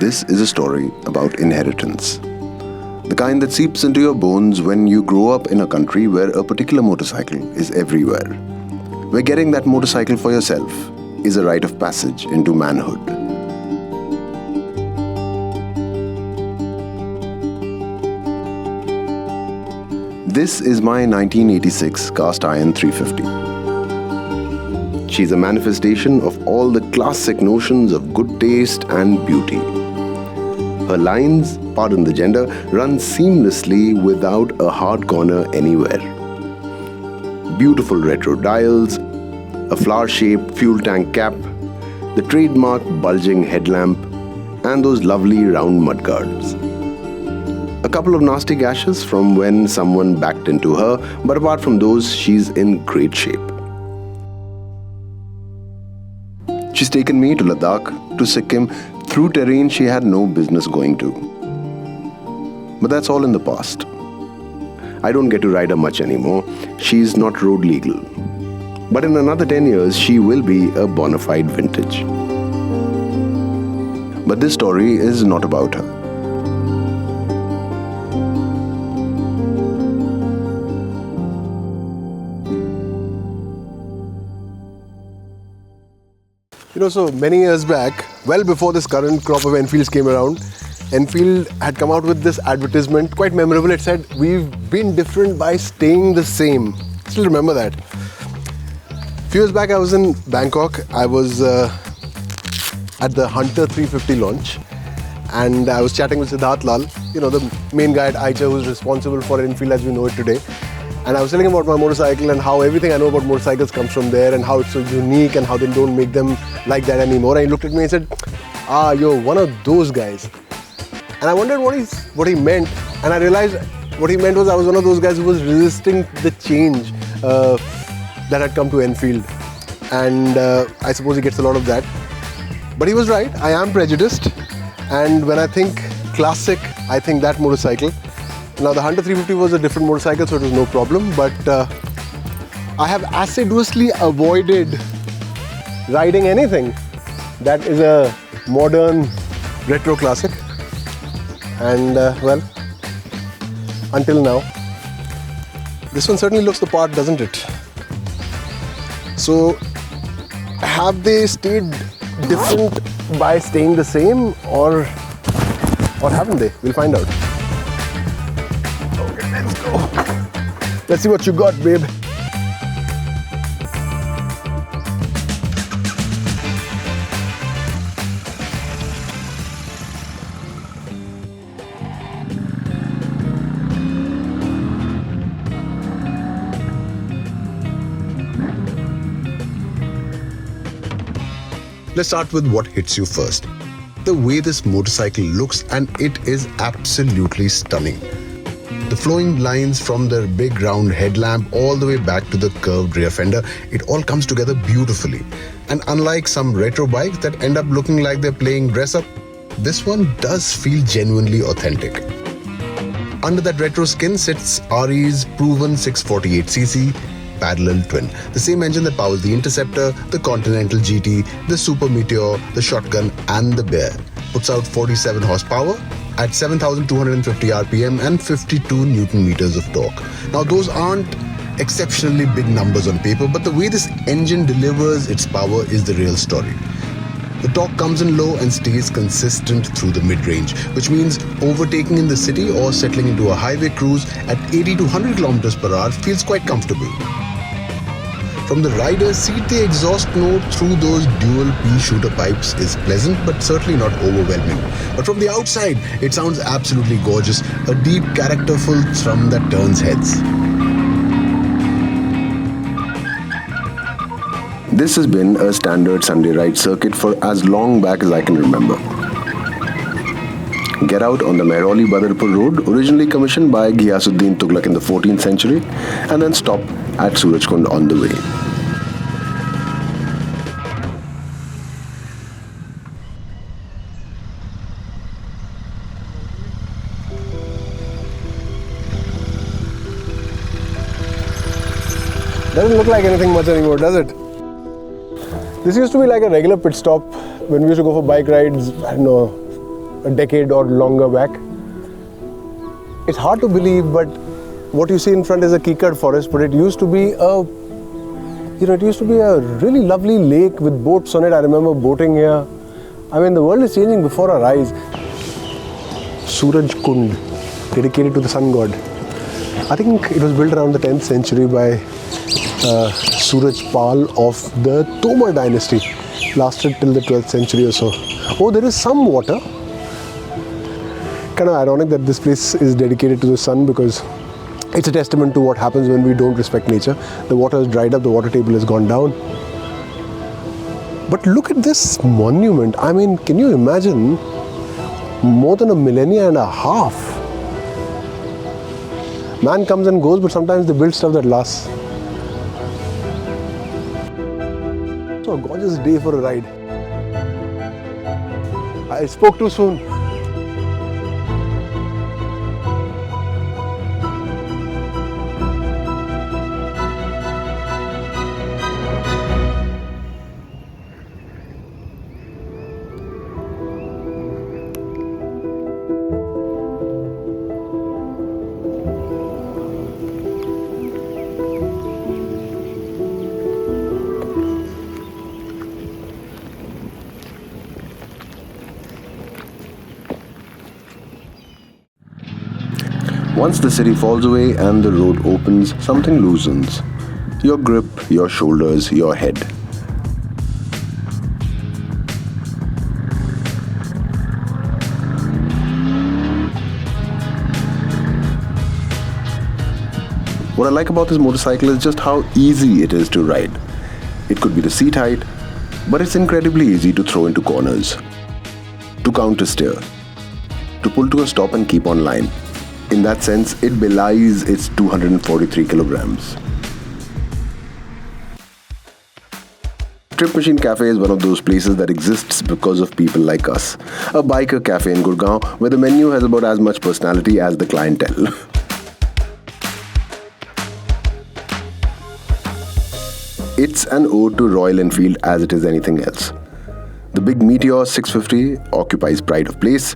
This is a story about inheritance. The kind that seeps into your bones when you grow up in a country where a particular motorcycle is everywhere. Where getting that motorcycle for yourself is a rite of passage into manhood. This is my 1986 cast iron 350. She's a manifestation of all the classic notions of good taste and beauty. Her lines, pardon the gender, run seamlessly without a hard corner anywhere. Beautiful retro dials, a flower-shaped fuel tank cap, the trademark bulging headlamp, and those lovely round mudguards. A couple of nasty gashes from when someone backed into her, but apart from those, she's in great shape. She's taken me to Ladakh, to Sikkim, through terrain she had no business going to. But that's all in the past. I don't get to ride her much anymore. She's not road legal. But in another 10 years, she will be a bona fide vintage. But this story is not about her. So many years back, well before this current crop of Enfields came around, Enfield had come out with this advertisement, quite memorable. It said, "We've been different by staying the same." Still remember that. A few years back, I was in Bangkok. I was at the Hunter 350 launch, and I was chatting with Siddharth Lal, the main guy at Eicher who's responsible for Enfield as we know it today. And I was telling him about my motorcycle and how everything I know about motorcycles comes from there and how it's so unique and how they don't make them like that anymore. And he looked at me and said, you're one of those guys. And I wondered what he meant. And I realized what he meant was I was one of those guys who was resisting the change that had come to Enfield. And I suppose he gets a lot of that. But he was right. I am prejudiced. And when I think classic, I think that motorcycle. Now the Hunter 350 was a different motorcycle, so it was no problem, but I have assiduously avoided riding anything that is a modern retro classic, and well, until now. This one certainly looks the part, doesn't it? So have they stayed different by staying the same, or haven't they? We'll find out. Let's go. Let's see what you got, babe. Let's start with what hits you first. The way this motorcycle looks, and it is absolutely stunning. The flowing lines from the big round headlamp all the way back to the curved rear fender, it all comes together beautifully. And unlike some retro bikes that end up looking like they're playing dress up, this one does feel genuinely authentic. Under that retro skin sits RE's proven 648cc parallel twin. The same engine that powers the Interceptor, the Continental GT, the Super Meteor, the Shotgun and the Bear. Puts out 47 horsepower at 7,250 RPM and 52 Newton meters of torque. Now those aren't exceptionally big numbers on paper, but the way this engine delivers its power is the real story. The torque comes in low and stays consistent through the mid-range, which means overtaking in the city or settling into a highway cruise at 80 to 100 kilometers per hour feels quite comfortable. From the rider's seat, the exhaust note through those dual pea shooter pipes is pleasant but certainly not overwhelming. But from the outside, it sounds absolutely gorgeous, a deep, characterful thrum that turns heads. This has been a standard Sunday ride circuit for as long back as I can remember. Get out on the Mehrauli-Badarpur road, originally commissioned by Ghiyasuddin Tughlaq in the 14th century, and then stop at Surajkund on the way. Doesn't look like anything much anymore, does it? This used to be like a regular pit stop when we used to go for bike rides, I don't know, a decade or longer back. It's hard to believe, but what you see in front is a keycard forest, but it used to be a really lovely lake with boats on it. I remember boating here. I mean, the world is changing before our eyes. Suraj Kund, dedicated to the sun god. I think it was built around the 10th century by Suraj Pal of the Tomar dynasty. Lasted till the 12th century or so. Oh, there is some water. Kind of ironic that this place is dedicated to the sun, because it's a testament to what happens when we don't respect nature. The water has dried up, the water table has gone down. But look at this monument. I mean, can you imagine? More than a millennia and a half. Man comes and goes, but sometimes they build stuff that lasts. So a gorgeous day for a ride. I spoke too soon. Once the city falls away and the road opens, something loosens. Your grip, your shoulders, your head. What I like about this motorcycle is just how easy it is to ride. It could be the seat height, but it's incredibly easy to throw into corners, to counter steer, to pull to a stop and keep on line. In that sense, it belies its 243 kilograms. Trip Machine Cafe is one of those places that exists because of people like us. A biker cafe in Gurgaon where the menu has about as much personality as the clientele. It's an ode to Royal Enfield as it is anything else. The big Meteor 650 occupies pride of place.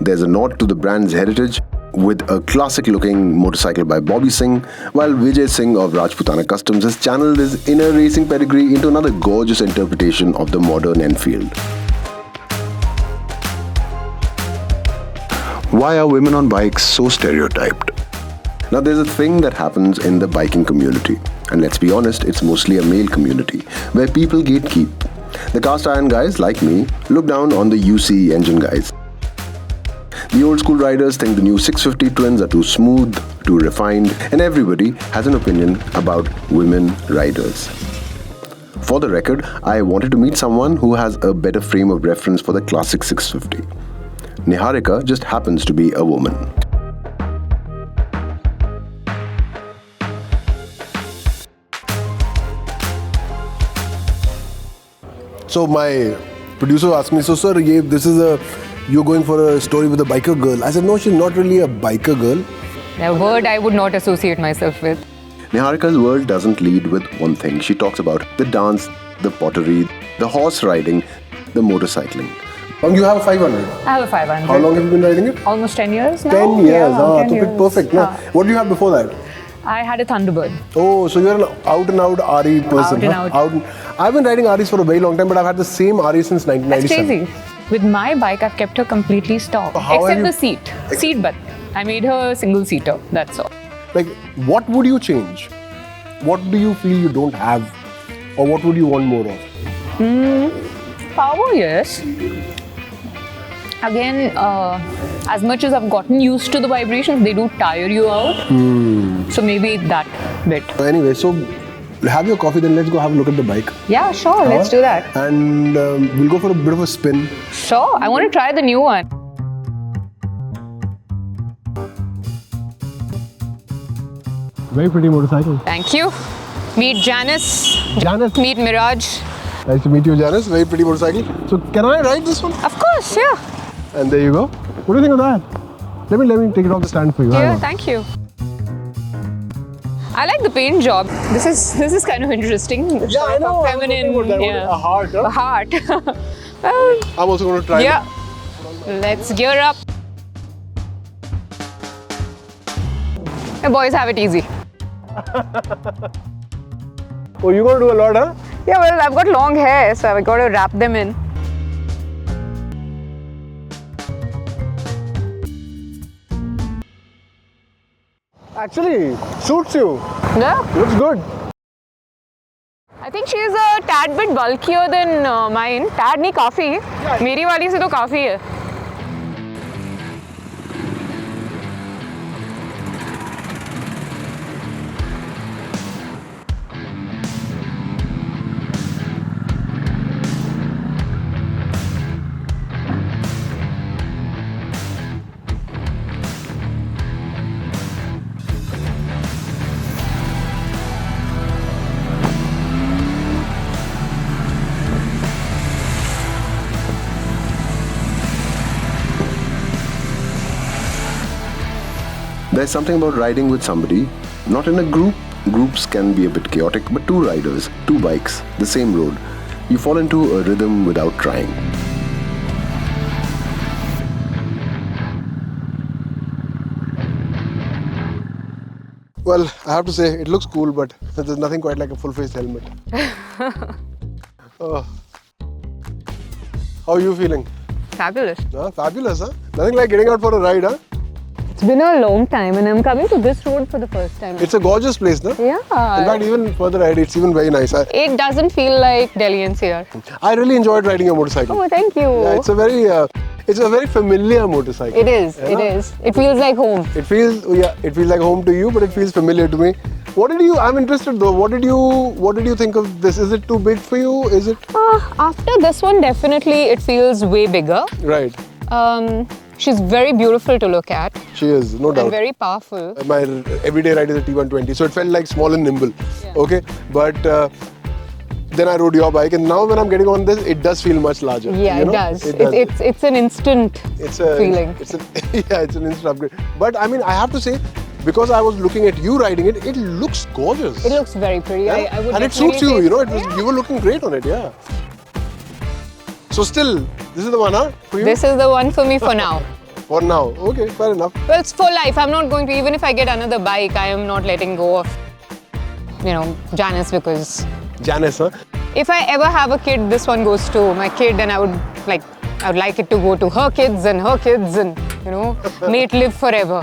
There's a nod to the brand's heritage with a classic-looking motorcycle by Bobby Singh, while Vijay Singh of Rajputana Customs has channeled his inner racing pedigree into another gorgeous interpretation of the modern Enfield. Why are women on bikes so stereotyped? Now, there's a thing that happens in the biking community, and let's be honest, it's mostly a male community, where people gatekeep. The cast iron guys, like me, look down on the UC engine guys. The old school riders think the new 650 twins are too smooth, too refined, and everybody has an opinion about women riders. For the record, I wanted to meet someone who has a better frame of reference for the classic 650. Niharika just happens to be a woman. So my producer asked me, so sir, you're going for a story with a biker girl. I said, no, she's not really a biker girl. A word I would not associate myself with. Niharika's world doesn't lead with one thing. She talks about the dance, the pottery, the horse riding, the motorcycling. You have a 500? I have a 500. How long have you been riding it? Almost 10 years now. 10 years, yeah, 10 years. Perfect. Now, what do you have before that? I had a Thunderbird. Oh, so you're an out-and-out RE person. Out and out. I've been riding REs for a very long time, but I've had the same RE since 1997. That's crazy. With my bike, I've kept her completely stock. Except the seat belt. I made her a single-seater, that's all. Like, what would you change? What do you feel you don't have? Or what would you want more of? Power, yes. Again, as much as I've gotten used to the vibrations, they do tire you out. So maybe that bit. Anyway, so have your coffee, then let's go have a look at the bike. Yeah, sure, let's do that. And we'll go for a bit of a spin. Sure, I want to try the new one. Very pretty motorcycle. Thank you. Meet Janice. Janice. Meet Meraj. Nice to meet you, Janice. Very pretty motorcycle. So can I ride this one? Of course, yeah. And there you go. What do you think of that? Let me take it off the stand for you. Yeah, thank you. I like the paint job. This is kind of interesting. Yeah, I know. Feminine. Yeah. A heart. Huh? A heart. I'm also going to try it. Let's gear up. The boys have it easy. Oh, you're going to do a lot, huh? Yeah, well, I've got long hair, so I've got to wrap them in. Actually, suits you. Yeah. Looks good. I think she is a tad bit bulkier than mine. Tad nahi, काफी. मेरी वाली से तो काफी है. There's something about riding with somebody, not in a group. Groups can be a bit chaotic, but two riders, two bikes, the same road. You fall into a rhythm without trying. Well, I have to say, it looks cool, but there's nothing quite like a full-face helmet. Oh. How are you feeling? Fabulous. Fabulous, huh? Nothing like getting out for a ride, huh? It's been a long time and I'm coming to this road for the first time. It's a gorgeous place, no? Yeah. In fact, even further ahead, it's even very nice. It doesn't feel like Delhi NCR. I really enjoyed riding a motorcycle. Oh, thank you. Yeah, it's a very familiar motorcycle. It is. It is. It feels like home. It feels like home to you, but it feels familiar to me. I'm interested though. What did you think of this? Is it too big for you? Is it? After this one, definitely it feels way bigger. Right. She's very beautiful to look at. She is, no doubt. And very powerful. My everyday ride is a T120, so it felt like small and nimble. Yeah. Okay, but then I rode your bike, and now when I'm getting on this, it does feel much larger. Yeah, it does. It's an instant feeling. It's an instant upgrade. But I mean, I have to say, because I was looking at you riding it, it looks gorgeous. It looks very pretty. Yeah? I would and it suits you. You were looking great on it. Yeah. So still, this is the one, huh? For you? This is the one for me for now. For now. Okay, fair enough. Well, it's for life. I'm not going to, even if I get another bike, I am not letting go of, Janice, because... Janice, huh? If I ever have a kid, this one goes to my kid, and I would like it to go to her kids and, may it live forever.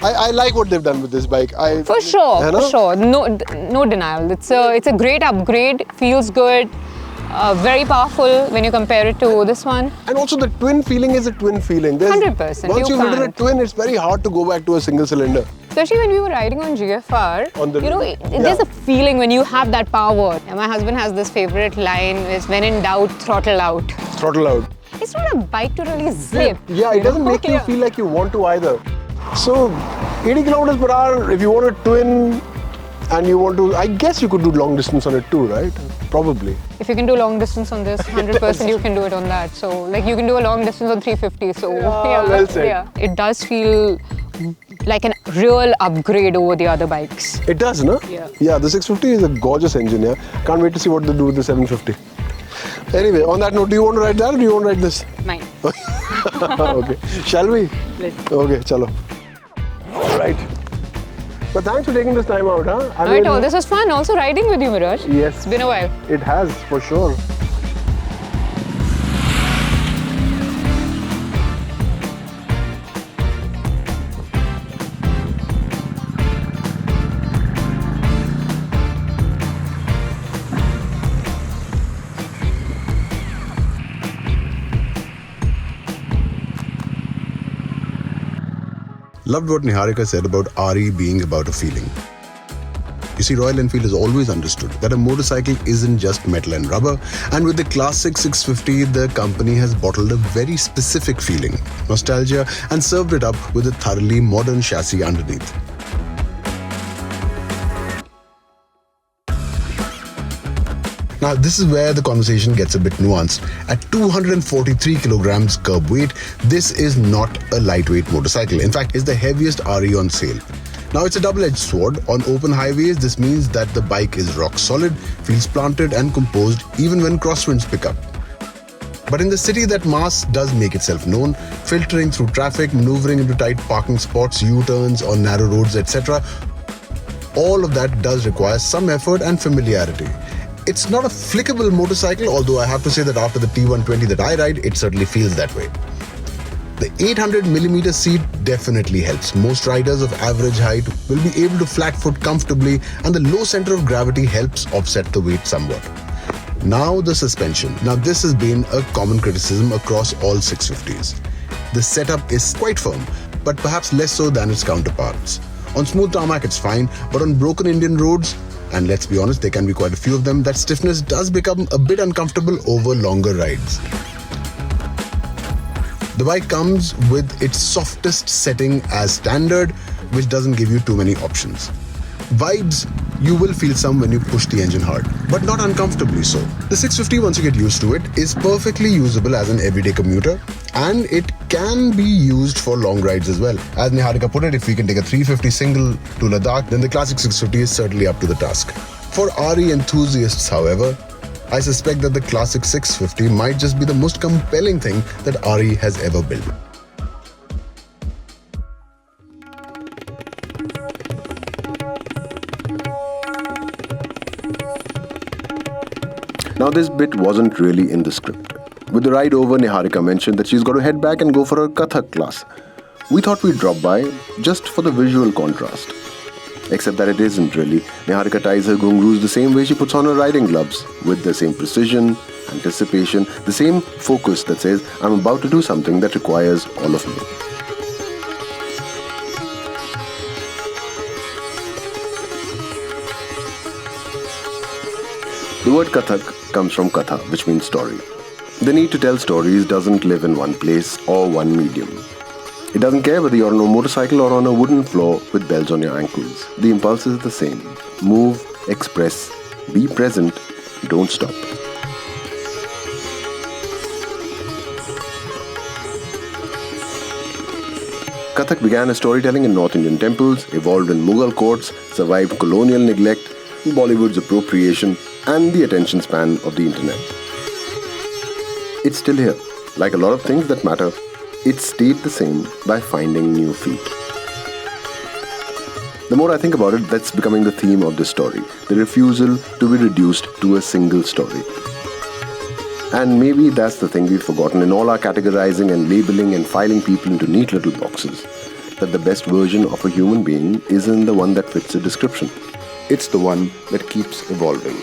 I like what they've done with this bike. For sure. No denial. It's a great upgrade. Feels good. Very powerful when you compare it to this one. And also the twin feeling is a twin feeling. 100%. Once you've ridden a twin, it's very hard to go back to a single cylinder. Especially when we were riding on GFR, there's a feeling when you have that power. And my husband has this favorite line, is when in doubt, throttle out. Throttle out. It's not a bike to really zip. Yeah, it doesn't make you feel like you want to either. So, 80 kilometers per hour, if you want a twin and you want to, I guess you could do long distance on it too, right? Probably. If you can do long distance on this, 100% you can do it on that. So, you can do a long distance on 350. So, well said. Yeah. It does feel like a real upgrade over the other bikes. It does, no? Yeah. Yeah, the 650 is a gorgeous engine, yeah. Can't wait to see what they do with the 750. Anyway, on that note, do you want to ride that or do you want to ride this? Mine. Okay. Shall we? Let's. Okay, chalo. Right. But thanks for taking this time out, huh? This was fun. Also riding with you, Meraj. Yes. It's been a while. It has, for sure. Loved what Niharika said about RE being about a feeling. You see, Royal Enfield has always understood that a motorcycle isn't just metal and rubber, and with the classic 650, the company has bottled a very specific feeling, nostalgia, and served it up with a thoroughly modern chassis underneath. Now, this is where the conversation gets a bit nuanced. At 243 kilograms curb weight, this is not a lightweight motorcycle. In fact, it's the heaviest RE on sale. Now, it's a double-edged sword. On open highways, this means that the bike is rock solid, feels planted and composed even when crosswinds pick up. But in the city, that mass does make itself known, filtering through traffic, maneuvering into tight parking spots, U-turns on narrow roads, etc. All of that does require some effort and familiarity. It's not a flickable motorcycle, although I have to say that after the T120 that I ride, it certainly feels that way. The 800mm seat definitely helps. Most riders of average height will be able to flat foot comfortably, and the low center of gravity helps offset the weight somewhat. Now the suspension. Now this has been a common criticism across all 650s. The setup is quite firm, but perhaps less so than its counterparts. On smooth tarmac it's fine, but on broken Indian roads, and let's be honest, there can be quite a few of them, that stiffness does become a bit uncomfortable over longer rides. The bike comes with its softest setting as standard, which doesn't give you too many options. Vibes, you will feel some when you push the engine hard, but not uncomfortably so. The 650, once you get used to it, is perfectly usable as an everyday commuter, and it can be used for long rides as well. As Niharika put it, if we can take a 350 single to Ladakh, then the classic 650 is certainly up to the task. For RE enthusiasts, however, I suspect that the classic 650 might just be the most compelling thing that RE has ever built. Now this bit wasn't really in the script. With the ride over, Niharika mentioned that she's got to head back and go for her Kathak class. We thought we'd drop by just for the visual contrast. Except that it isn't really. Niharika ties her ghungroos the same way she puts on her riding gloves, with the same precision, anticipation, the same focus that says, I'm about to do something that requires all of me. The word Kathak comes from Katha, which means story. The need to tell stories doesn't live in one place or one medium. It doesn't care whether you're on a motorcycle or on a wooden floor with bells on your ankles. The impulse is the same. Move, express, be present, don't stop. Kathak began as storytelling in North Indian temples, evolved in Mughal courts, survived colonial neglect, Bollywood's appropriation, and the attention span of the internet. It's still here. Like a lot of things that matter, it stayed the same by finding new feet. The more I think about it, that's becoming the theme of this story. The refusal to be reduced to a single story. And maybe that's the thing we've forgotten in all our categorizing and labeling and filing people into neat little boxes. That the best version of a human being isn't the one that fits a description. It's the one that keeps evolving.